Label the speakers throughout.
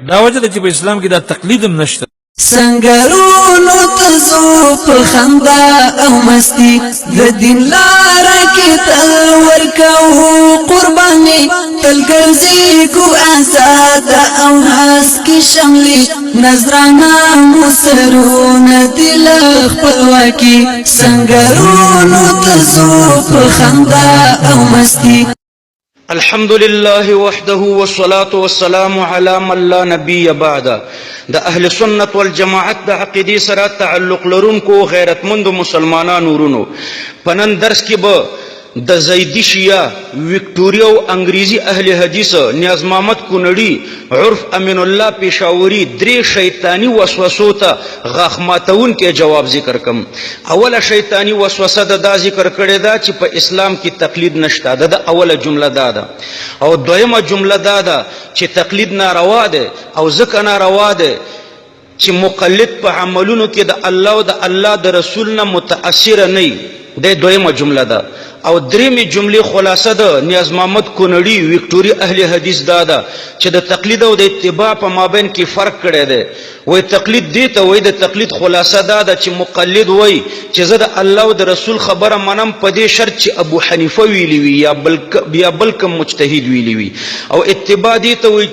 Speaker 1: دا وجه ده چې په اسلام کې دا تقلید هم نشته.
Speaker 2: سنگرونو تزو په خندا او مستی د دین لار کې تل ورکو قرباني تل ګرځي کو آزاد او حس کې شملي نظرانه مسرونه دل خپلواکي سنگرونو تزو په خندا او مستی.
Speaker 3: الحمد لله وحده والصلاة والسلام على من لا نبي بعد. د اهل سنت والجماعت د عقیدې سره تعلق لرونکو غیرتمند مسلمانانو ورونو په نن درس کې به د زیدی شیعه وکټوریا او انګریزي اهل حدیث نیاز محمد کونړي عرف امین الله پېښوري درې شیطانی وسوسو ته غاښ ماتونکي جواب ذکر کوم. اوله شیطانی وسوسه دا ذکر کړې ده چې په اسلام کې تقلید نشته. د اوله جمله ده او دویمه جمله ده چې تقلید ناروا ده او ځکه ناروا ده چې مقلد په عملونو کې د الله او د الله د رسول نه متاثر نه. د دویمه جمله ده. او دریمه جمله خلاصه ده نیاز محمد کونړي وکټوري اهل حدیث ده چې د تقلید او د اتباع په مابین کې فرق کړی دی. وای تقلید دی ته وای د تقلید خلاصه ده چې مقلد وای چې زه د الله او د رسول خبره منم په دې شرط چې ابو حنیفه ویلی وي یا بل کوم مجتهد ویلی وي. او اتباع دی ته وای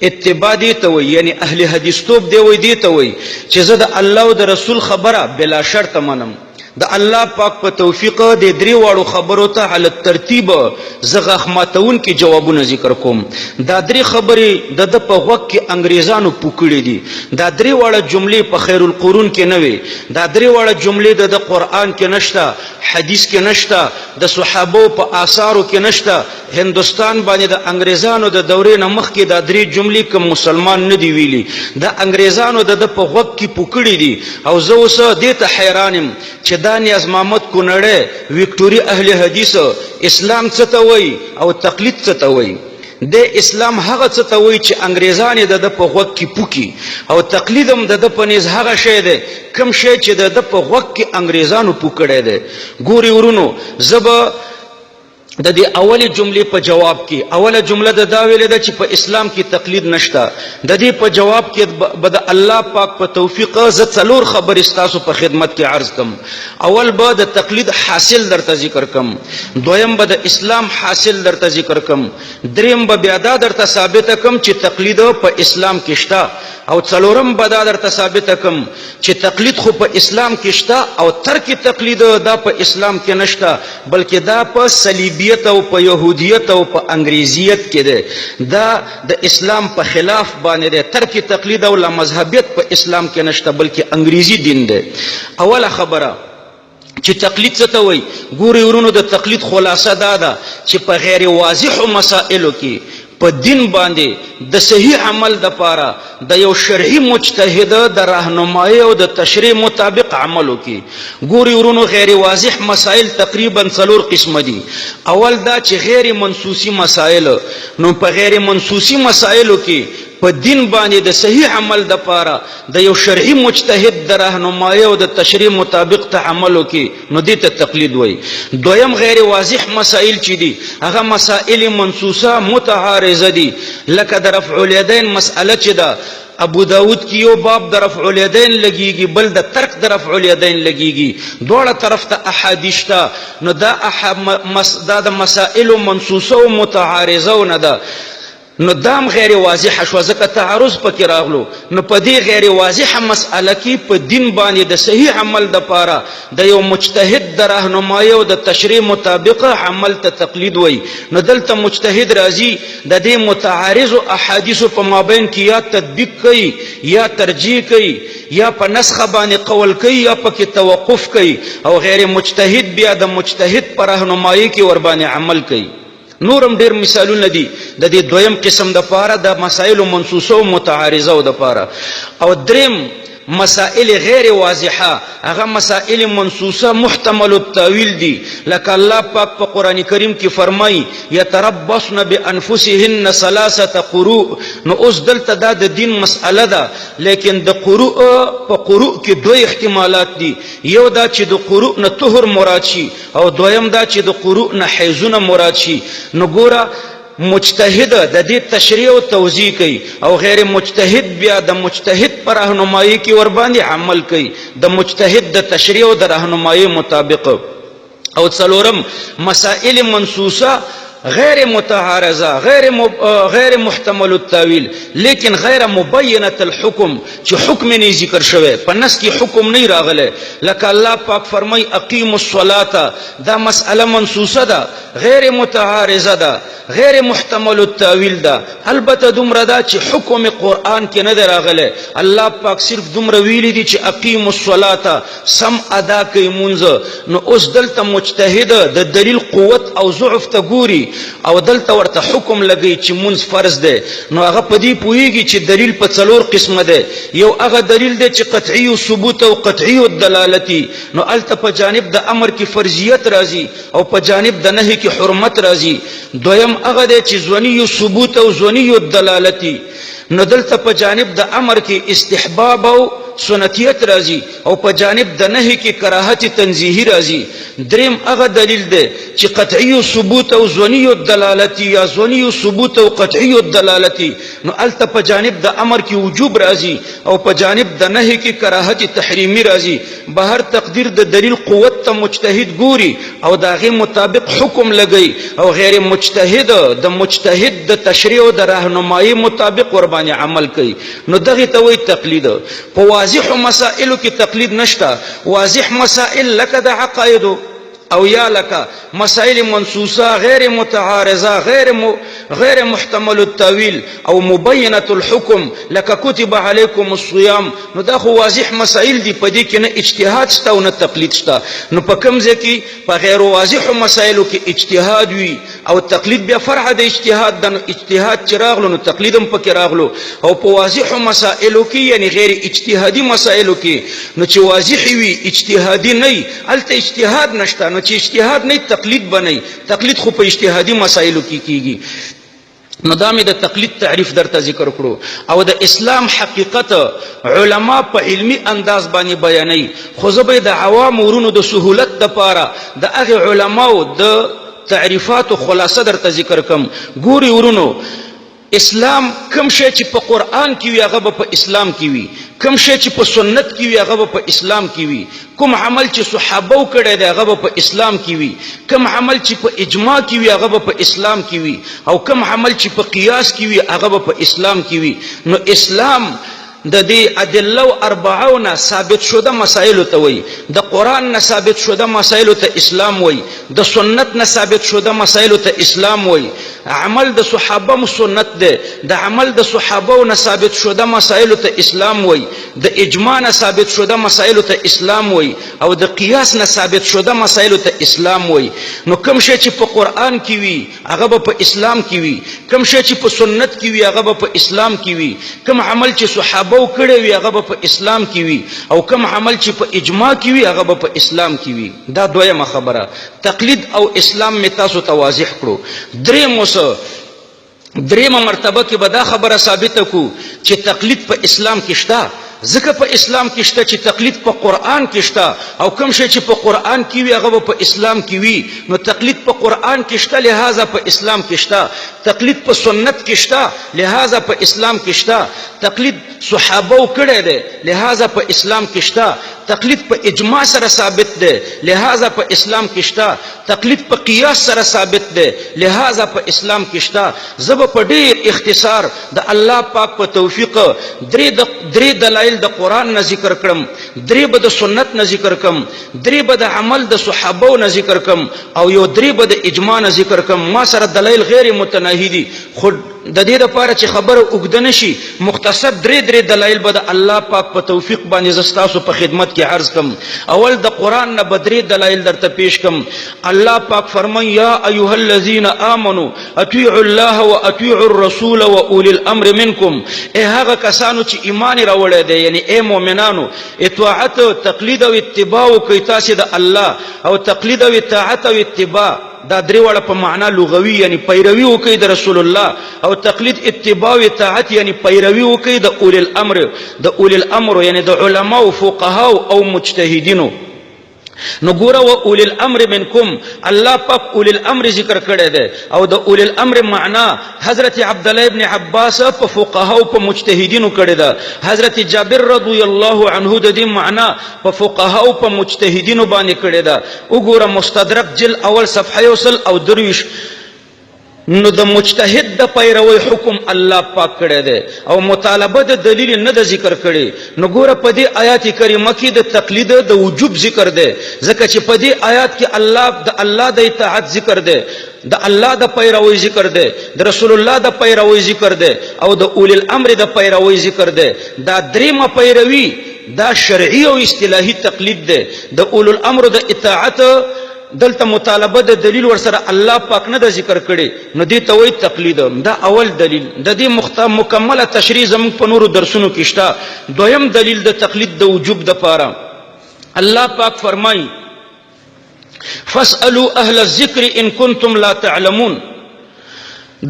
Speaker 3: اتباع دی ته وای یعنی اهل حدیث توب دی وای دی ته وای چې زه د الله او د رسول خبره بلا شرط منم. د الله پاک په توفیق د درې واړو خبرو ته علي ترتیب زغه خماتون کې جوابونه ذکر کوم. دا درې خبرې د په وخت کې انګريزانو پوکړې دي. دا درې واړه جملې په خیر القرون کې نه وي. دا درې واړه جملې د قرآن کې نشته، حدیث کې نشته، د صحابه په آثارو کې نشته. هندستان باندې د انګريزانو د دورې نه مخکې دا درې جملې کوم مسلمان نه دی ویلي. د انګريزانو د په وخت کې پوکړې دي. او زه اوس دې ته حیرانم چې دا نیاز محمد کونړي وکټوري اهل حدیث اسلام څه ته وایي او تقلید څه ته وایي. د اسلام هغه څه ته وایي چې انګريزان د په غوږ کې پوکي او تقلید هم د په نيز هغه شی دی کوم شی چې د په غوږ کې انګريزانو پوکړی دی. ګوري ورونو زبا د دې اوله جملې په جواب کې اوله جمله دا ویل ده چې په اسلام کې تقلید نشته. د دې په جواب کې بد الله پاک په توفیق ز څلور خبر استاسو په خدمت کې عرض کوم. اول به د تقلید حاصل درته ذکر کوم، دویم به د اسلام حاصل درته ذکر کوم، دریم به بیا دا درته ثابت کوم چې تقلید په اسلام کې شته، او څلورم به دا درته ثابت کوم چې تقلید خو په اسلام کې شته او ترک تقلید دا په اسلام کې نشته بلکې دا په صلیبی او په يهودیت او په انګریزیت کې ده. دا د اسلام په خلاف باندې ده. ترک تقلید او مذهبیت په اسلام کې نشته بلکې انګریزي دین ده. اوله خبره چې تقلید څه ته وایي. ګوري ورونو د تقلید خلاصه ده چې په غیر واضح مسائلو کې په دین باندې د صحیح عمل د پاره د یو شرعي مجتهد د راهنمایي او د تشریع مطابق عملو کې. ګوري ورونو غیر واضح مسائل تقریبا څلور قسم دي. اول دا چې غیر منصوصي مسائل. نو په غیر منصوصي مسائلو کې په دین باندې د صحیح عمل د پاره د یو شرعي مجتهد د راهنمایي او د تشریع مطابق ته عملو کې نو دې ته تقلید وایي. دویم غیر واضح مسائل چې دي هغه مسائل منصوصه متعارضه دي لکه د رفع الیدین مسأله چې ده ابو داود کی یو باب د رفع الیدین لګیږي بل د ترک د رفع الیدین لګیږي دواړه طرف ته احادیث ته. نو دا د مسائل منصوصه او متعارضه نه ده. نو دام غیر واضح شو ځکه تعارض پکې راغلو. نو په دې غیر واضح مسأله کې په دین باندې د صحیح عمل د پاره د یو مجتهد د راهنمایي او د تشریع مطابق عمل ته تقلید وایي. نو دلته مجتهد راځي د دې متعارض احادیث په مابین کې یا تطبیق کوي یا ترجیح کوي یا په نسخه باندې قول کوي یا پکې توقف کوي او غیر مجتهد بیا د مجتهد پر راهنمایي کې ور باندې عمل کوي. نورم ډیر مثالونه دي د دې دویم قسم د پاره د مسائل منصوصه او متعارضه او د پاره. او دریم مسائل غیر واضحه هغه مسائل منصوصه محتمل التاویل دي لکه الله پاک په قران کریم کې فرمایي یتربصن بانفسهن ثلاثه قروء. نو اوس دلته دا د دین مسأله ده لیکن د قروء په قروء کې دوه احتمالات دي. یو دا چې د قروء نه طهر مراد شي او دویم دا چې د قروء نه حیزونه مراد شي. نو ګوره مجتهد د دې تشریح او توضیح کوي او غیر مجتهد بیا د مجتهد پر راهنمایي کې ور باندې عمل کوي د مجتهد د تشریح او د راهنمایي مطابق. او څلورم مسائل منصوصه غیر متعارضه غیر محتمل التاویل لیکن غیر مبینه الحکم چې حکم نه ذکر شوی په نص کې حکم نه راغله لکه الله پاک فرمای اقیموا الصلاه دا مسأله منصوصه ده غیر متعارضه ده غیر محتمل التاویل ده البته دومره ده چې حکم قرآن کې نه راغله الله پاک صرف دومره ویلي دي چې اقیموا الصلاه سم ادا کوي مونږ نو اوس دلته مجتهد د دلیل قوت او ضعف ته ګوري او دلته ورته حکم لګی چې مونږ فرض ده نو هغه په دې پوهیږي چې دلیل په څلور قسمه ده یو هغه دلیل ده چې قطعی او ثبوت او قطعی الدلالتی نو الته په جانب د امر کې فرضیت راځي او په جانب د نهي کې حرمت راځي دویم هغه ده چې ظنی ثبوت او ظنی الدلالتی نو دلته په جانب د امر کې استحباب او سنتیت راځي او په جانب د نهي کې کراهت تنزیهی راځي دریم هغه دلیل ده چې قطعی ثبوت او ظنی الدلالتی یا ظنی ثبوت او قطعی الدلالتی نو الته په جانب د امر کې وجوب راځي او په جانب د نهي کې کراهت تحریمی راځي بهر تقدیر د دلیل قوت ته مجتهد ګوري او داغه مطابق حکم لګي او غیر مجتهد د مجتهد د تشریع او د راهنمایي مطابق ور باندې عمل کوي نو دغه ته وایي تقلید. په واضح مسائل کې تقلید نشته واضح مسائل لکه د عقاید او یا لکه مسائل منصوصه غیر متعارضه غیر محتمل التاویل او مبینه الحکم لکه کتب علیکم الصیام نو دا خو واضح مسائل دي په دې کې نه اجتهاد شته او نه تقلید شته نو په کوم ځای کې په غیر واضح مسائلو کې اجتهاد وي او تقلید بیا فرع د اجتهاد د اجتهاد چې راغلو نو تقلید هم پکې راغلو او په واضح مسائلو کې یعنی غیر اجتهادي مسائلو کې نو چې واضح وي اجتهادي نه الته اجتهاد نشته نو چې اجتهاد نه تقلید بنئ تقلید خو په اجتهادي مسائلو کې کیږي. نو دا مې د تقلید تعریف درته ذکر کړو او د اسلام حقیقت علما په علمی انداز باندې بیانوي خو زه به د عوام ورونو د سهولت دپاره د هغې علماو د تعریفاتو خلاصه درته ذکر کم. ګوري ورونو اسلام کم شی چې په قرآن کې وي هغه به په اسلام کې وي کم شی چې په سنت کې وي هغه به په اسلام کې وي کوم عمل چې صحابو کړی دی هغه به په اسلام کې وي کوم عمل چې په اجماع کې وي هغه به په اسلام کې وي او کوم عمل چې په قیاس کې وي هغه به په اسلام کې وي. نو اسلام د دې ادله اربعو نه ثابت شده مسائل ته وایي د قرآن نه ثابت شده مسائل ته اسلام وایي د سنت نه ثابت شده مسائل ته اسلام وایي عمل د صحابه سنت ده د عمل د صحابه نه ثابت شده مسائل ته اسلام وایي د اجماع نه ثابت شده مسائل ته اسلام وایي او د قیاس نه ثابت شده مسائل ته اسلام وایي. نو کوم شی چې په قرآن کې وي هغه به په اسلام کې وي کوم شی چې په سنت کې وي هغه به په اسلام کې وي کوم عمل چې صحابه کړی وي هغه به په اسلام کې وي او کوم عمل چې په اجماع کې وي هغه به په اسلام کې وي. دا دویمه خبره تقلید او اسلام می تاسو ته واضح کړو. دریمه مرتبه کې به دا خبره ثابته کو چې تقلید په اسلام کې شته ځکه په اسلام کې شته چې تقلید په قرآن کې شته او کوم شی چې په قرآن کې وي هغه په اسلام کې وي نو تقلید په قرآن کې شته لہذا په اسلام کې شته تقلید په سنت کې شته لہذا په اسلام کې شته تقلید صحابه کړی دی لہذا په اسلام کې شته تقلید په اجماع سره ثابت ده لہذا په اسلام کې شته تقلید په قیاس سره ثابت ده لہذا په اسلام کې شته. زب په ډیر اختصار د الله پاک په توفیق درې دلایل د قرآن نه ذکر کړم درې به د سنت نه ذکر کړم درې به د عمل د صحابه نه ذکر کړم او یو درې به د اجماع نه ذکر کړم. ما سره دلایل غیر متناهی دي خو د دې لپاره چې خبره اوږده نشي مختصر درې دلایل به د الله پاک په توفیق باندې زه ستاسو په خدمت کې عرض کم. اول د قرآن نه به درې دلایل درته پیش کم. الله پاک فرمایي یا ایها الذین آمنوا اطیعوا الله واطیعوا الرسول واولی الامر منکم ای هغه کسانو چې ایمان راوړی دی یعنی ای مؤمنانو اطاعت تقلید او اتباع کوي تاسو د الله او تقلید او اطاعت او اتباع دا درې واړه په معنا لغوي یعنی پیروي وکړي د رسول الله او تقلید اتباع او اطاعت یعنی پیروي وکړي د اول الامر یعنی د علما او فقها او مجتهدینو. نو ګوره و اولی الامر منکم الله پاک اولی الامر ذکر کړی دی او د اولی الامر معنا حضرت عبدالله ابن عباس په فقهاو په مجتهدینو کړی ده حضرت جابر رضی الله عنه د دې معنا په فقهاو په مجتهدینو باندې کړی ده وګوره مستدرک جل اول صفحه 123 نو د مجتهد د پیروي حکم الله پاک کړی دی او مطالبه د دلیل نه د ذکر کړي نو ګوره په دې آیات کریمه کې د تقلید د وجوب ذکر دی ځکه چې په دې آیات کې الله د اطاعت ذکر دی د الله د پیروي ذکر دی د رسول الله د پیروي ذکر دی او د اولی الامر د پیروي ذکر دی دا دریمه پیروي دا شرعي او اصطلاحي تقلید دی د اولو الامر د اطاعت دلته مطالبه د دلیل ورسره الله پاک نه د ذکر کړي نو دې ته وایي تقلید دا اول دلیل د دې مکمله تشریح زموږ په نورو درسونو کې شته دویم دلیل د تقلید د وجوب د پاره الله پاک فرمایي فاسألوا اهل الذکر ان کنتم لا تعلمون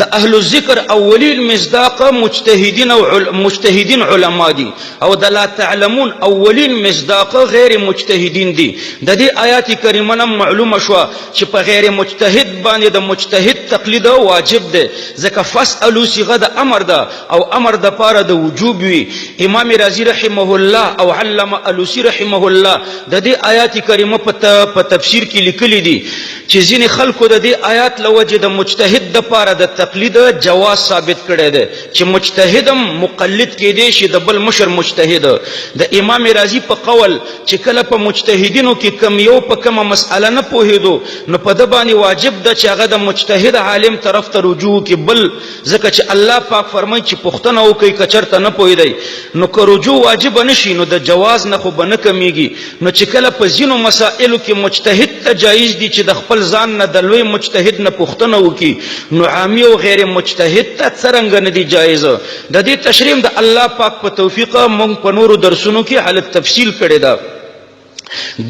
Speaker 3: د اهل الذکر اولین مصداق مجتهدین علما دي او د لا تعلمون اولین مصداق غیر مجتهدین دي د دې آیات کریمه نه معلومه شو چې په غیر مجتهد باندې د مجتهد تقلید واجب ده ځکه فاسألوا صيغه د امر ده او امر د پاره د وجوب وي امام رازی رحمه الله او علامه الوسی رحمه الله د دې آیات کریمه په تفسیر کې لیکلي دي چې ځینې خلکو د دې آیات لوجه د مجتهد د پاره د تقلید جواز ثابت کړی دی چې مجتهدم مقلد کېدی شي د بل مشر مجتهد د امام رازی په قول چې کله په مجتهدینو کې کم یو په کومه مسأله نه پوهېدو نو په ده باندې واجب ده چې هغه د مجتهد عالم طرف ته رجوع وکړي بل ځکه چې الله پاک فرمایي چې پوښتنه وکړئ که چېرته نه پوهېدی نو که رجوع واجبه نه شي نو د جواز نه خو به نه کمیږي نو چې کله په ځینو مسایلو کې مجتهد ته جایز دي چې د خپل ځان نه د لوی مجتهد نه پوښتنه وکړي نو عامي او غیر مجتهد ته څرنګه نه دي جایز د دې تشریح د الله پاک په توفیق موږ په نورو درسونو کې حالت تفصیل کړی ده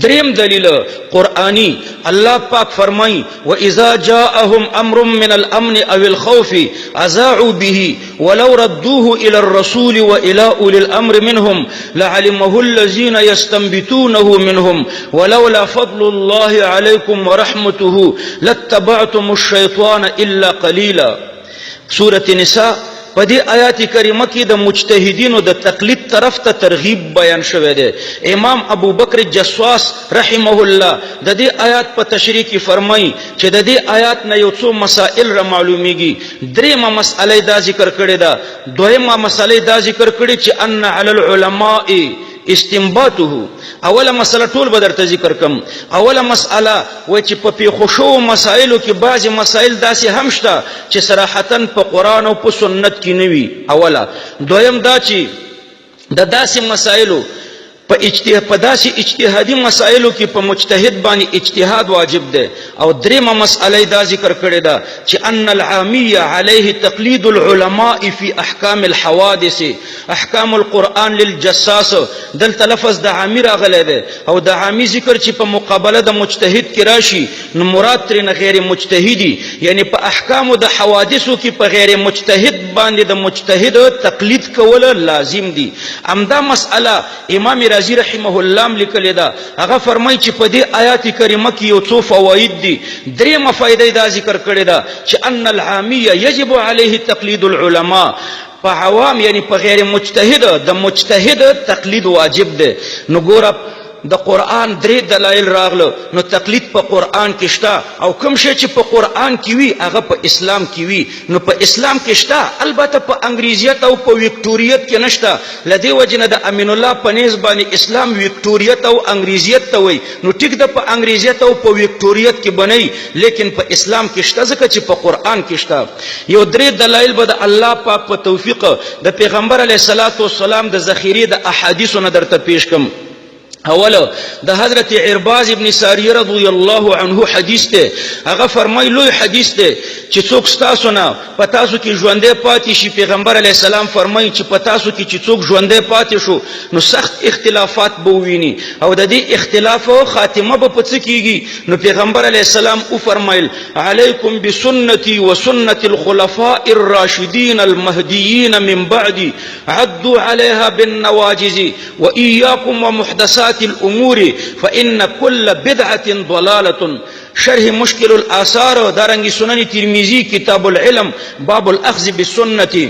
Speaker 3: دریم دلیل قرآنی الله پاک فرمائی وَإِذَا جَاءَهُمْ أَمْرٌ مِّنَ الْأَمْنِ أَوِ الْخَوْفِ أَذَاعُوا بِهِ وَلَوْ رَدُّوهُ إِلَى الرَّسُولِ وَإِلَى أُولِي الْأَمْرِ مِنْهُمْ لَعَلِمَهُ الَّذِينَ يَسْتَنبِطُونَهُ مِنْهُمْ وَلَوْلَا فَضْلُ اللَّهِ عَلَيْكُمْ وَرَحْمَتُهُ لَاتَّبَعْتُمُ الشَّيْطَانَ إِلَّا قَلِيلًا سورة نساء په دې آیات کریمه کې د مجتهدینو د تقلید طرف ته ترغیب بیان شوی دی امام ابو بکر جسواس رحمه الله د دې آیات په تشریح کې فرمایي چې د دې آیات نه یو څو مسائل را معلومیږي دریمه مسئله دا ذکر کړې ده دویمه مسئله دا ذکر کړې چې ان علی العلماء استنباطه اوله مسله ټول به درته ذکر کوم اوله مسأله وای چې په پیښو مسایلو کې بعضی مسایل داسې هم شته چې صراحتاً په قرآن او په سنت کې نه وي اوله دویم دا چې د داسې مسایلو په داسې اجتهادي مسایلو کې په مجتهد باندې اجتهاد واجب دی او دریمه مسئله دا ذکر کړې ده چې ان العامی علیه تقلید العلماء فی احکام الحوادث احکام القرآن للجساس دلته لفظ د عامی راغلی دی او د عامی ذکر چې په مقابله د مجتهد کې راشي نو مراد ترې نه غیر مجتهدي یعنی په احکامو د حوادثو کې په غیر مجتهد باندې د مجتهد تقلید کول لازم دي همدا مسئله امام رازی رحمه الله لیکلی ده هغه فرمایي چې په دې آیات کریمه کې یو څو فواید دي دریمه فائدې دا ذکر کړې ده چې ان العامی یجب علیه تقلید العلماء په عوام یعنی په غیر مجتهد د مجتهد تقلید واجب ده نو ګوره د قرآن درې دلایل راغله نو تقلید په قرآن کې شته او کوم شی چې په قرآن کې وي هغه په اسلام کې وي نو په اسلام کې شته البته په انګریزیت او په وکټوریت کې نشته لدې وجه نه د امین الله په نیز باندې اسلام وکټوریت او انګریزیت ته وي نو ټیک د په انګریزیت او په وکټوریت کې بنئ لیکن په اسلام کې شته ځکه چې په قرآن کې شته یو درې دلایل به د الله پاک په توفیق د پیغمبر علیه الصلاۃ والسلام د ذخیره د احادیثو نه درته پیش کوم اوله د حضرت عرباز ابن ساریه رضی الله عنه حدیث ته هغه فرمایي لوی حدیث ته چې څوک ستاسو نه په تاسو کې ژوندې پاتې شي پیغمبر علیه السلام فرمایي چې په تاسو کې چې څوک ژوندې پاتې شو نو سخت اختلافات به وویني او د دې اختلاف او خاتمه به په څه کېږي نو پیغمبر علیه السلام وفرمایل علیکم بسنتي وسنة الخلفاء الراشدین المهدیین من بعدي عدوا علیها بالنواجذ وإياكم ومحدثات محدثات الامور فان كل بدعه ضلاله. شرح مشکل الاثار دارنگی سنن ترمذی کتاب العلم باب الاخذ بالسنه.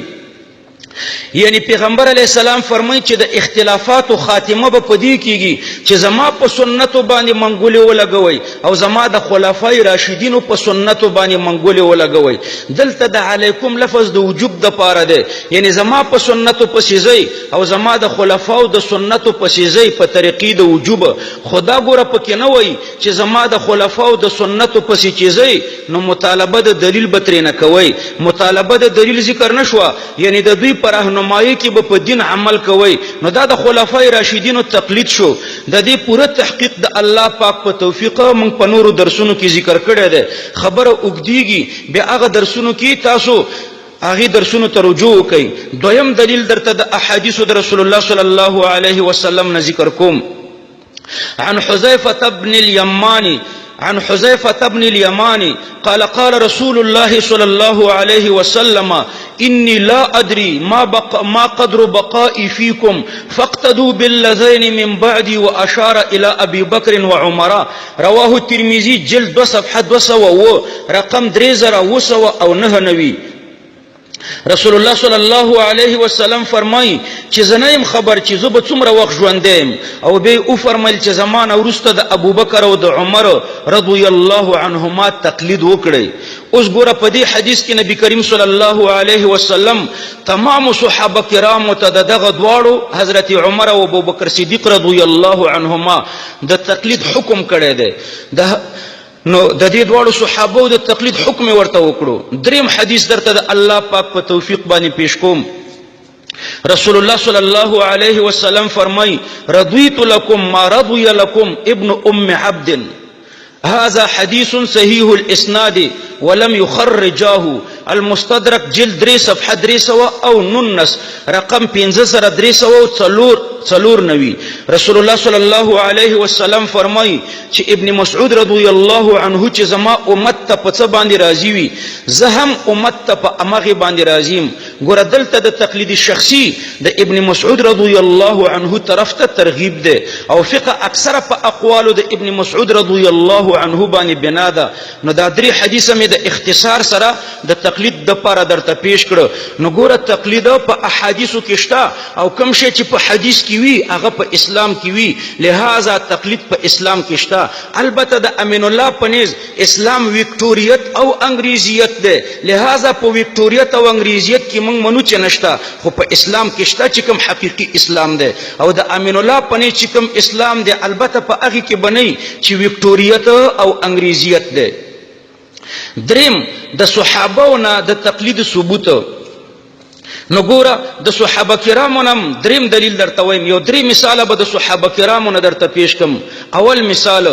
Speaker 3: یعنی پیغمبر علیہ السلام فرمایي چې د اختلافات او خاتمه به پدې کیږي چې زما په سنتو باندې منګولې ولګوي او زما د خلفای راشدینو په سنتو باندې منګولې ولګوي. دلته د علیکم لفظ د وجوب د پاره ده، یعنی زما په سنتو پسې ځئ او زما د خلفاو د سنتو پسې ځئ په طریقې د وجوب. خدا ګوره پکې نه وایي چې زما د خلفاو د سنتو پسې چې ځئ نو مطالبه د دلیل به ترې نه کوئ. مطالبه د دلیل ذکر نه شوه، یعنی د دوی پر رهنمایي کې به په دین عمل کوي، نو دا د خلفای راشدینو تقلید شو. د دې پوره تحقیق د الله پاک په توفیق موږ په نورو درسونو کې ذکر کړی دی. خبره اوږدیږي، بیا هغه درسونو کې تاسو هغه درسونو ته رجوع وکئ. دویم دلیل درته د احادیثو د رسول الله صلی الله علیه وسلم نه ذکر کوم. عن حذیفة بن اليمان قال قال رسول الله صلى الله عليه وسلم إني لا أدري ما قدر بقائي فيكم فاقتدوا بالذين من بعدي وأشار إلى أبي بكر وعمر. رواه الترمذي جلد 2 صفحة 200 رقم 3999. رسول الله صلی الله علیه وسلم فرمایي چې زنایم خبر چې زه به څومره وخت ژوندیم، او به او فرمایل چې زمانه وروسته د ابوبکر او د عمر رضی الله عنهما تقلید وکړي. اوس ګوره په دې حدیث کې نبی کریم صلی الله علیه وسلم تمام صحابه کرامو ته دغه دواړو حضرت عمر او ابوبکر صدیق رضی الله عنهما د تقلید حکم کړی دی. نو د دې دواړو صحابو د تقلید حکم ورته وکړو. دریم حدیث درته د الله پاک په توفیق باندې پیش کوم. رسول الله صلی الله علیه وسلم فرمای رضیت لكم ما رضی لكم ابن ام عبد. هذا حديث صحيح الاسناد ولم يخرجاه. المستدرك جلد 3 صفحه 300 او ننس رقم 1594. رسول الله صلی الله علیه وسلم فرمای چې ابن مسعود رضی الله عنه چې زما امت ته په څه باندې راضي وي زه هم امت ته په امغه باندې راضیم. ګوره دلته د تقلید شخصي د ابن مسعود رضی الله عنه طرف ته ترغیب ده، او فقه اکثره په اقوالو د ابن مسعود رضی الله عنه باندې بنا ده. نو دا درې حدیثه مې د اختصار سره د تقلید د پاره درته پیش کړو. نو ګوره تقلید په احادیثو کې شته، او کوم شی چې په حدیث کې وي هغه په اسلام کې وي، لہذا تقلید په اسلام کې شته. البته د امین الله پنیز اسلام وکټوریت او انګریزیت ده، لہذا په وکټوریت او انګریزیت کې موږ منو چې نشته، خو په اسلام کې شته چې کوم حقيقي اسلام ده. او د امین الله پنیز چې کوم اسلام ده البته په هغه کې بنئ چې وکټوریت او انګریزیت ده. دریم د صحابهونو د تقلید ثبوت. نو ګوره د صحابه کرامو نم دریم دلیل درته وایم. یو درې مثال به د صحابه کرامو نه درته پیش کوم. اول مثال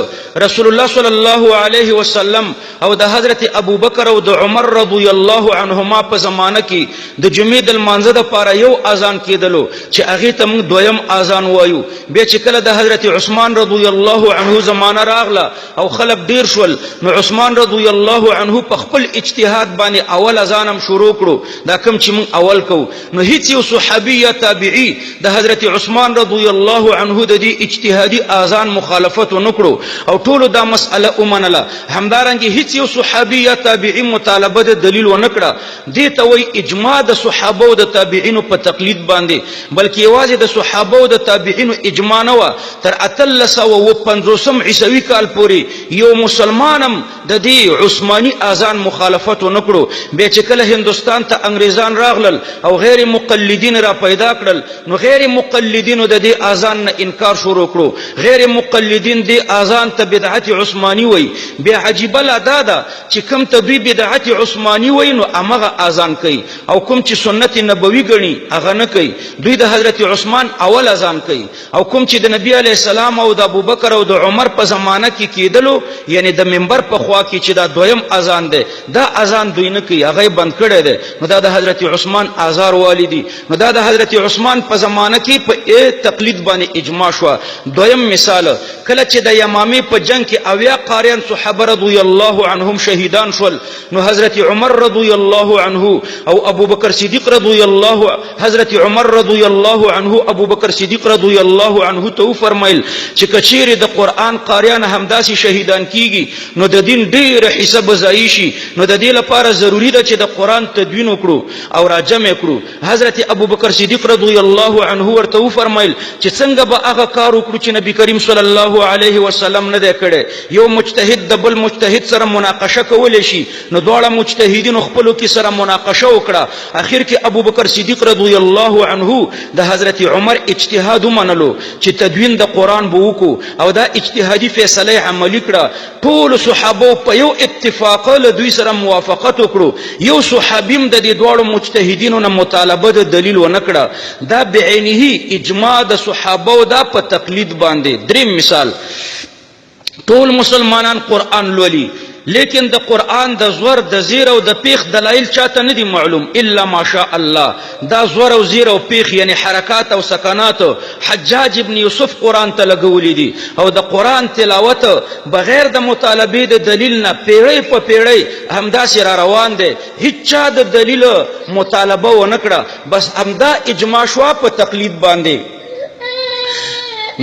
Speaker 3: رسول الله صلی الله علیه وسلم او د حضرت ابوبکر او د عمر رضی الله عنهما په زمانه کې د جمعې د لمانځه لپاره یو اذان کېدلو چې هغه ته موږ دویم اذان وایو. بیا چې کله د حضرت عثمان رضی الله عنه زمانه راغله او خلک ډیر شول، نو عثمان رضی الله عنه په خپل اجتهاد باندې اول اذان هم شروع کړو، دا کوم چې موږ اول کو. نو هیڅ یو صحابي یا تابعی د حضرت عثمان رضی الله عنه د دې اجتهادي اذان مخالفت ونکړو او ټولو دا مسأله ومنله. همدارنګه هیڅ یو صحابي یا تابعی مطالبه د دلیل ونکړه. دې ته وایي اجماع د صحابه او د تابعینو په تقلید باندې، بلکې یوازې د صحابه او د تابعینو اجماع نه و. تر 1350 عیسوي کال پورې یو مسلمانم د دې عثماني اذان مخالفت ونکړو. بیا چې کله هندستان ته انګریزان راغلل او غیر مقلدین را پیدا کړل، نو غیر مقلدینو د دې اذان نه انکار شروع کړو. غیر مقلدین دې اذان ته بدعت عثماني وای. بیا عجیبه لا ده چې کوم ته دوی بدعت عثماني وای نو هغه اذان کوي، او کوم چې سنت نبوي ګڼي هغه نه کوي. دوی د حضرت عثمان اول اذان کوي، او کوم چې د نبی علی السلام او د ابوبکر او د عمر په زمانه کې کېدلو، یعنی د منبر په خوا کې چې دا دویم اذان ده، دا اذان دوی نه کوي، هغه بند کړی دی. نو دا د حضرت عثمان اذان بازار والی دي. نو دا د حضرت عثمان په زمانه کې په تقلید باندې اجماع شو. دویم مثال کله چې د یمامې په جنگ کې اویا قاریان صحابه رضی الله عنهم شهیدان شول، نو حضرت عمر رضی الله عنه او ابو بکر صدیق رضی الله حضرت عمر رضی الله عنه ابو بکر صدیق رضی الله عنه ته فرمایل چې کچیر د قران قاریان همداسي شهیدان کیږي نو د دین ډیر حساب ځای شي. نو د دې لپاره ضروری ده چې د قران تدوین وکړو او راجمع کړو. حضرت ابو بکر صدیق رضی الله عنه ورته فرمایل چې څنګه به هغه کار وکړو چې نبی کریم صلی الله علیه وسلم نه دی کړی. یو مجتهد د بل مجتهد سره مناقشه کولی شي، نو دواړه مجتهدینو خپلو کې سره مناقشه وکړه. اخر کې ابو بکر صدیق رضی الله عنه د حضرت عمر اجتهاد ومنلو چې تدوین د قران به وکړو او دا اجتهادي فیصله عملي کړه. ټول صحابه په یو اتفاق له دوی سره موافقت وکړو. یو صحابیم د دې دواړو مجتهدینو نه مطالبه د دلیل ونه کړه. دا بعینه اجماع د صحابه دا په تقلید باندې. دریم مثال ټول مسلمانان قرآن لولي، لیکن د قرآن د زور د زیر او د پیخ دلایل چاته نه دي معلوم الا ماشاء الله. دا زور او زیر او پیخ یعنی حرکات او سکنات حجاج ابن یوسف قرآن ته لګولې دي او د قرآن تلاوت بغیر د مطالبه د دلیل نه پیړۍ په پیړۍ همداسې را روان دی. هیڅ چا د دلیل مطالبه ونه کړه، بس همدا اجماع شو په تقلید باندې.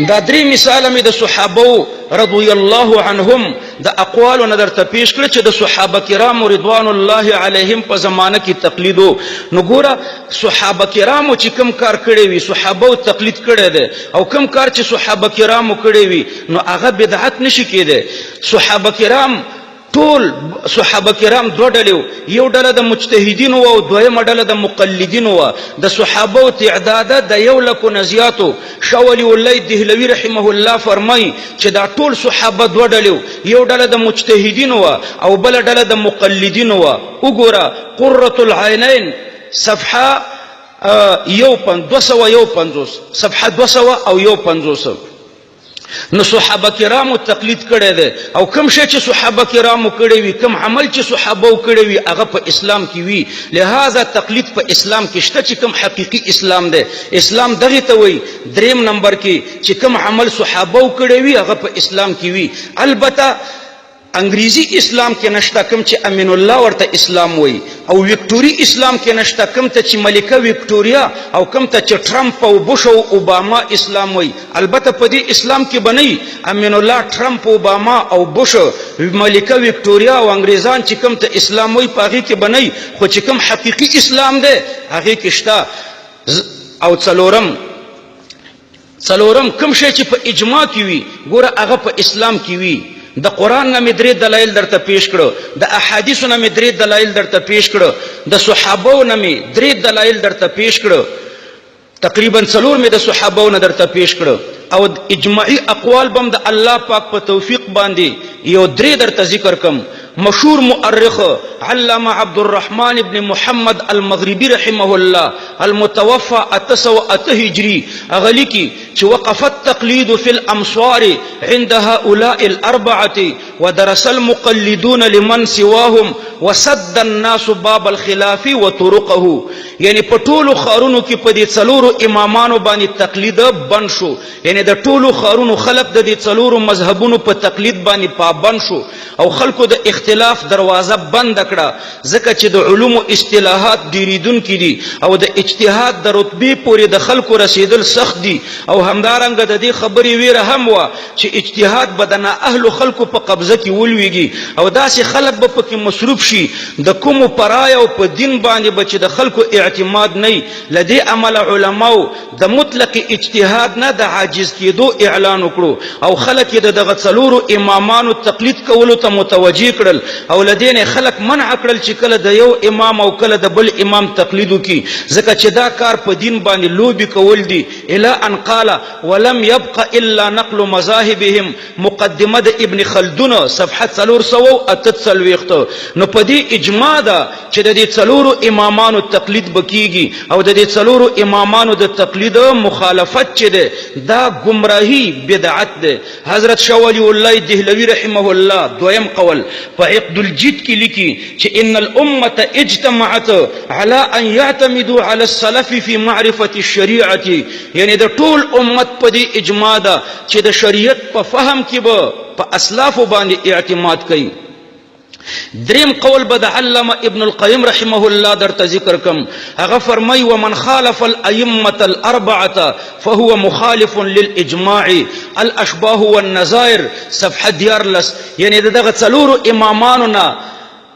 Speaker 3: دا درې مثال مې د صحابه رضی الله عنهم د اقوالو نه درته پیش کړ چې د صحابه کرامو رضوان الله علیهم په زمانه کې تقلیدو. نو ګوره صحابه کرامو چې کوم کار کړی وي صحابه تقلید کړی دی، او کوم کار چې صحابه کرامو کړی وي نو هغه بدعت نشي کېدی. صحابه کرام ټول صحابه کرام دوه ډلې، یو ډله د مجتهدینو او دویمه ډله د مقلدینو وه. د صحابه تعداد د 100,000 نه زیاتو. شاه ولی الله دهلوي رحمه الله فرمایي چې دا ټول صحابه دوه ډلې، یو ډله د مجتهدینو وه او بله ډله د مقلدینو وه. وګوره قرة العینین صفحه 251 صفحه 200 او 150. نو صحابه کرامو تقلید کړی دی او کوم شی چې صحابه کرامو کړی وي، کوم عمل چې صحابه کړی وي هغه په اسلام کې وي. لہذا تقلید په اسلام کې شته چې کوم حقیقي اسلام دی. اسلام دغه ته وایي. دریم نمبر کې چې کوم عمل صحابه کړی وي هغه په اسلام کې وي. البته انګریزي اسلام کې نشته کوم چې امین الله ورته اسلام وایي، او وکټوري اسلام کې نشته کوم ته چې ملکه وکټوریا او کوم ته چې ټرمپ او بوش او اوباما اسلام وایي. البته په دې اسلام کې بنئ امین الله ټرمپ اوباما او بوش ملکه وکټوریا او انګریزان چې کوم ته اسلام وایي په هغې کې بنئ، خو چې کوم حقیقي اسلام دی هغې کې شته. او څلورم کوم شی چې په اجماع کې وي ګوره هغه په اسلام کې وي. د قرآن نه مې 3 دلایل درته پیش کړو، د احادیثو نه مې 3 دلایل درته پیش کړو، د صحابو نه مې 3 دلایل درته پیش کړو، تقریبا 4 مې د صحابو نه درته پیش کړو، او اجماعي اقوال بم د الله پاک په توفیق باندې یو 3 درته ذکر کم. مشهور مؤرخ علامه عبد الرحمن ابن محمد المغربي رحمه الله المتوفى 808 هجري اغلی کی چې وقف التقليد في الامصار عند هؤلاء الاربعه ودرس المقلدون لمن سواهم وسد الناس باب الخلاف وطرقه. یعنی په ټولو خارونو کې په دې 4 امامانو باندې تقلید بند شو، یعنی د ټولو خارونو خلق د دې 4 مذهبونو په تقلید باندې پابند شو او خلکو د اختلاف دروازه بند کړه، ځکه چې د علومو اصطلاحات ډیریدونکي دي او د اجتهاد د رتبې پورې د خلکو رسیدل سخت دي. او همدارنګه د دې خبرې ویره هم وه چې اجتهاد به د نااهلو خلکو په قبضه کې ولویږي او داسې خلک به پکې مصروف شي د کومو پرای او په دین باندې به چې د خلکو اعتماد نه. لدې عمل علماو د مطلق اجتهاد نه د عاجز کېدو اعلان وکړو او خلک د دغه 4 امامانو تقلید کولو ته متوجه کړل، او لدین خلق منع کړل چې کله د یو امام او کله د بل امام تقلید وکړي، ځکه چې دا کار په دین باندې لوبي کول دي. الی ان قال ولم يبق الا نقل مذاهبهم، مقدمه د ابن خلدون صفحه 348. نو په په دې اجماع ده چې د دې څلورو امامانو تقلید بکیږي او د دې څلورو امامانو د تقلید مخالفت چې ده دا گمراهی بدعت ده. حضرت شاه ولی الله دهلوی رحمه الله دویم قول په عقد الجد کې لیکي چې ان الامه اجتمعت على ان يعتمدوا على السلف في معرفه الشريعه، یعنی د ټول امت په دې اجماع ده چې د شریعت په فهم کې به په اسلاف باندې اعتماد کوي. دریم قول به د علامه ابن القیم رحمه الله درته ذکر کم. هغه فرمای ومن خالف الائمه الاربعه فهو مخالف للاجماع الاشباه والنظائر صفحه 14. یعنی دغه څلورو امامانو نه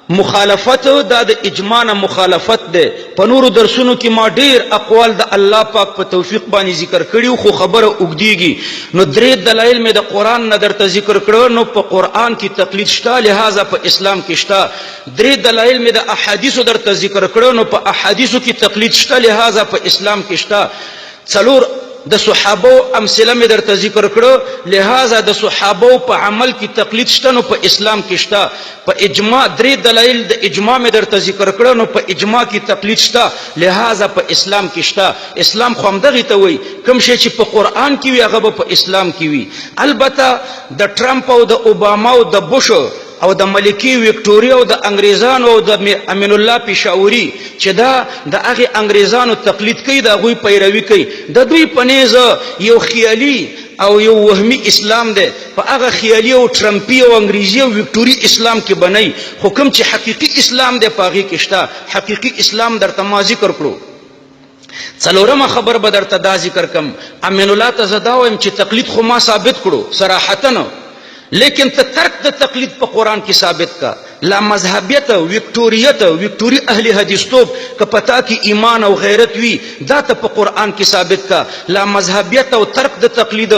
Speaker 3: مخالفت دا د اجماع نه مخالفت ده. په نورو درسونو کې ما ډیر اقوال د الله پاک په توفیق باندې ذکر کړیو خو خبره اوږدیږي، نو درې دلایل مې د قرآن نه درته ذکر کړو. نو په قرآن کې تقلید شته لہذا په اسلام کې شته. درې دلایل مې د احادیثو درته ذکر کړو، نو په احادیثو کې تقلید شته لہذا په اسلام کې شته. څلور د صحابو امثله مې درته ذکر کړو لہذا د صحابو په عمل کې تقلید شته نو په اسلام کې شته. په اجماع درې دلایل د اجماع مې درته ذکر کړو، نو په اجماع کې تقلید شته لہذا په اسلام کې شته. اسلام خو همدغې ته وایي، کوم شی چې په قرآن کې وي هغه به په اسلام کې وي. البته د ټرمپ او د اوباما او د بوش او د ملکی وکټوریا او د انګریزانو او د امین الله پېښوري چې دا د هغې انګریزانو تقلید کوي، د هغوی پیروي کوي. د دوی په نیز یو خیالي او یو وهمي اسلام دی، په هغه خیالي او ټرمپي او انګریزي او وکټوري اسلام کې بنئ، خو کوم چې حقیقي اسلام دی په هغې کې شته. حقیقي اسلام درته ما ذکر کړو. څلورمه خبر به درته دا ذکر کم. امین الله ته زه دا وایم چې تقلید خو ما ثابت کړو صراحتاً، لیکن ته ترک د تقلید په قرآن کې ثابت کا. لا مذهبیت وکټوریت وکټوري اهل حدیث توب که پتا کې ایمان او غیرت وي دا ته په قرآن کې ثابت کا. لا مذهبیت او ترک د تقلید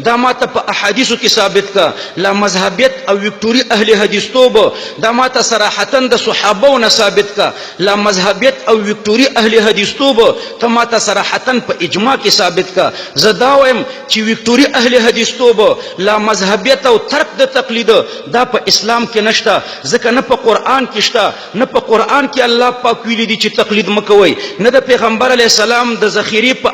Speaker 3: دا ما ته په احادیثو کې ثابت کا. لا مذهبیت او وکټوري اهل حدیث توب دا ما ته صراحتا د صحابو نه ثابت کا. لا مذهبیت او وکټوري اهل حدیث توب ته ما ته صراحتا په اجماع کې ثابت کا. زه دا وایم چې وکټوري اهل حدیث توب لا مذهبیت او ترک د تقلید دا په اسلام کې نشته، ځکه نه په قرآن کې شته. نه په قرآن کې الله پاک ویلي دي چې تقلید مکوئ، نه د پیغمبر علیه السلام د ذخیرې په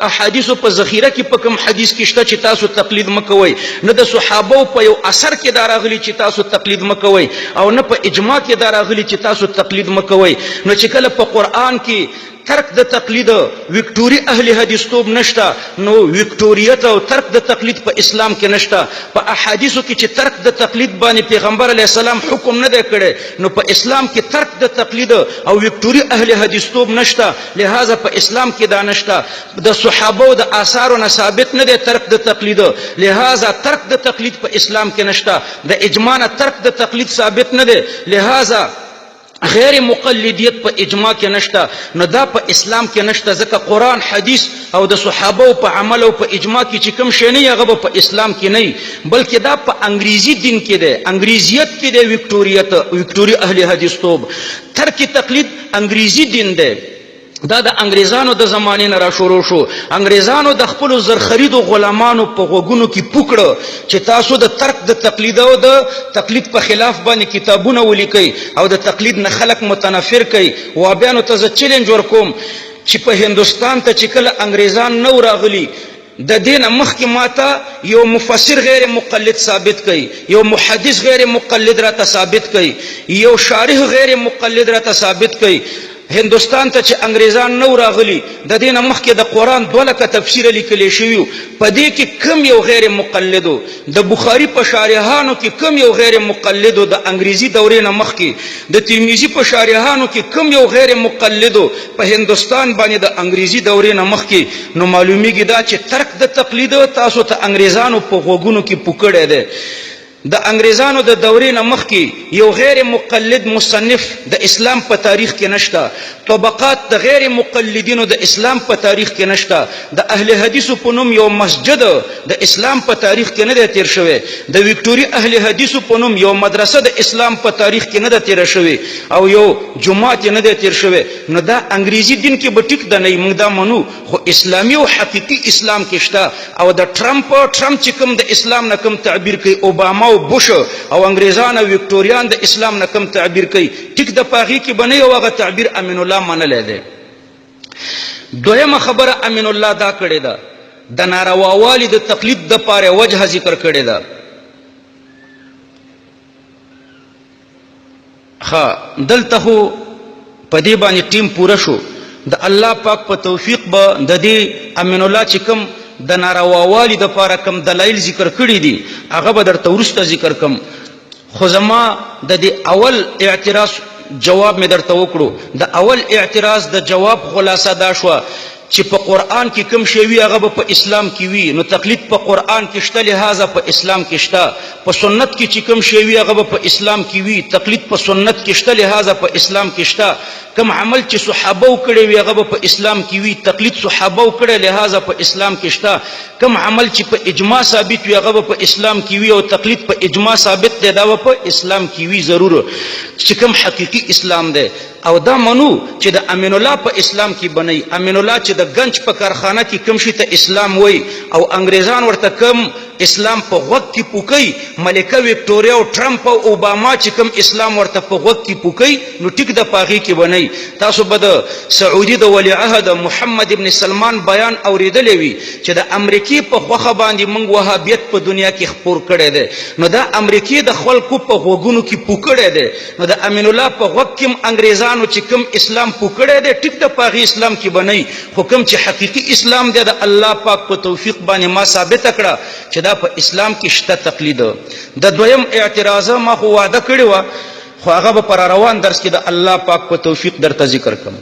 Speaker 3: احادیثو په ذخیره کې په کوم حدیث کې شته چې تاسو تقلید مکوئ، نه د صحابو په یو اثر کې دا راغلي چې تاسو تقلید مکوئ، او نه په اجماع کې دا راغلي چې تاسو تقلید مکوئ. نو چې کله په قرآن کې ترک د تقلید وکټوري اهل حدیث توب نشته، نو وکټوریت او ترک د تقلید په اسلام کې نشته. په احادیثو کې چې ترک د تقلید باندې پیغمبر علیه السلام حکم نه دی کړی، نو په اسلام کې ترک د تقلید او وکټوري اهل حدیث توب نشته، لہذا په اسلام کې دا نشته. د صحابو د آثارو نه ثابت نه دی ترک د تقلید، لہذا ترک د تقلید په اسلام کې نشته. د اجماع نه ترک د تقلید ثابت نه دی، لہذا غیر مقلدیت په اجماع کې نشته. نو دا په اسلام کې نشته، ځکه قرآن حدیث او د صحابو په عمل او په اجماع کې چې کوم شی نه هغه په اسلام کې نه، بلکې دا په انګریزي دین کې دی، انګریزیت کې دی. وکټوري اهل حدیث توب ترک تقلید انګریزي دین دی. دا د انګریزانو د زمانې نه را شروع شو. انګریزانو د خپلو زرخریدو غلامانو په غوږونو کې پوکړه چې تاسو د ترک د تقلید او د تقلید په خلاف باندې کتابونه ولیکئ او د تقلید نه خلق متنفر کئ. وابیانو ته زه چیلنج ورکوم چې په هندوستان ته چې کله انګریزان نو راغلي، د دینه مخکې ماته یو مفسر غیر مقلد ثابت کئ، یو محدث غیر مقلد را ته ثابت کئ، یو شارح غیر مقلد را ته ثابت کئ. هندوستان ته چې انګریزان نو راغلي، د دې نه مخکې د قرآن 2 لکه تفسیر لیکلی شوي، په دې کې کم یو غیر مقلدو، د بخاري په شارحانو کې کم یو غیر مقلدو، د انګریزي دورې نه مخکې د ترمذي په شارحانو کې کم یو غیر مقلدو په هندوستان باندې د انګریزي دورې نه مخکې. نو معلومیږي دا چې ترک د تقلید تاسو ته انګریزانو په غوږونو کې پوکړی دی. د انګریزانو د دورې نه مخکې یو غیر مقلد مصنف د اسلام په تاریخ کې نشته. طبقات د غیر مقلدینو د اسلام په تاریخ کې نشته. د اهل حدیثو په نوم یو مسجد د اسلام په تاریخ کې نه دی تیر شوی. د وکټوري اهل حدیثو په نوم یو مدرسه د اسلام په تاریخ کې نه ده تیره شوې، او یو جماعت نه دی تیر شوی. نو دا انګریزي دین کې به ټیک ده نه، موږ دا منو، خو اسلامي او حقیقي اسلام کې شته. او د ټرمپ چې کوم د اسلام نه کوم تعبیر کوي، اوباما او بوش او انګریزان او وکټوریان د اسلام نه کم تعبیر کوي ټیک د پاغي کې بنئ او هغه تعبیر امین الله منلی دی. دویمه خبره امین الله دا کړې ده د نارواوالي د تقلید د پاره وجه ذکر کړې ده. دلته خو په دې باندې ټیم پوره شو د الله پاک په توفیق به د دې امین الله چې کوم د نارواوالي د پاره کوم دلایل ذکر کړي دي هغه به درته وروسته ذکر کوم. خو زما د دې اول اعتراض جواب مې درته وکړو. د اول اعتراض د جواب خلاصه دا شوه چې په قرآن کې کوم شی وي هغه به په اسلام کې وي، نو تقلید په قرآن کې شته لہذا په اسلام کې شته. په سنت کې چې کوم شی وي هغه به په اسلام کې وي، تقلید په سنت کې شته لہذا په اسلام کې شته. کوم عمل چې صحابه وکړي وي هغه به په اسلام کې وي، تقلید صحابه وکړي لہذا په اسلام کې شته. کوم عمل چې په اجماع ثابت وي هغه به په اسلام کې وي او تقلید په اجماع ثابت دی دا به په اسلام کې وي ضرور چې کوم حقیقي اسلام دی. او دا منو چې د امین الله په اسلام کې بنئ. امین الله چې د گنج په کارخانه کې کوم شي ته اسلام وای او انګریزان ورته کوم اسلام په غوږ کې پوکي، ملکه وکټوریا او ټرمپ او اوباما چې کوم اسلام ورته په غوږ کې پوکي نو ټیک د پاغي کې بنئ. تاسو به د سعودي د ولی عهد محمد ابن سلمان بیان اوریدلې وي چې د امریکای په خوخه باندې موږ وهابیت په دنیا کې خپور کړی دی. نو دا امریکای د خلکو په غوږونو کې پوکړی دی، نو د امین الله په غوږ کې انګریزانو چې کوم اسلام پوکړی دی ټیک د پاغي اسلام کې بنئ. خو کوم چې حقیقي اسلام دی د الله پاک په توفیق باندې ما ثابت کړه چې دا په اسلام کې شته تقلید. د دویم اعتراض ما خو وعده کړی و خو هغه به پر روان درس کې د الله پاک په توفیق درته ذکر کوم.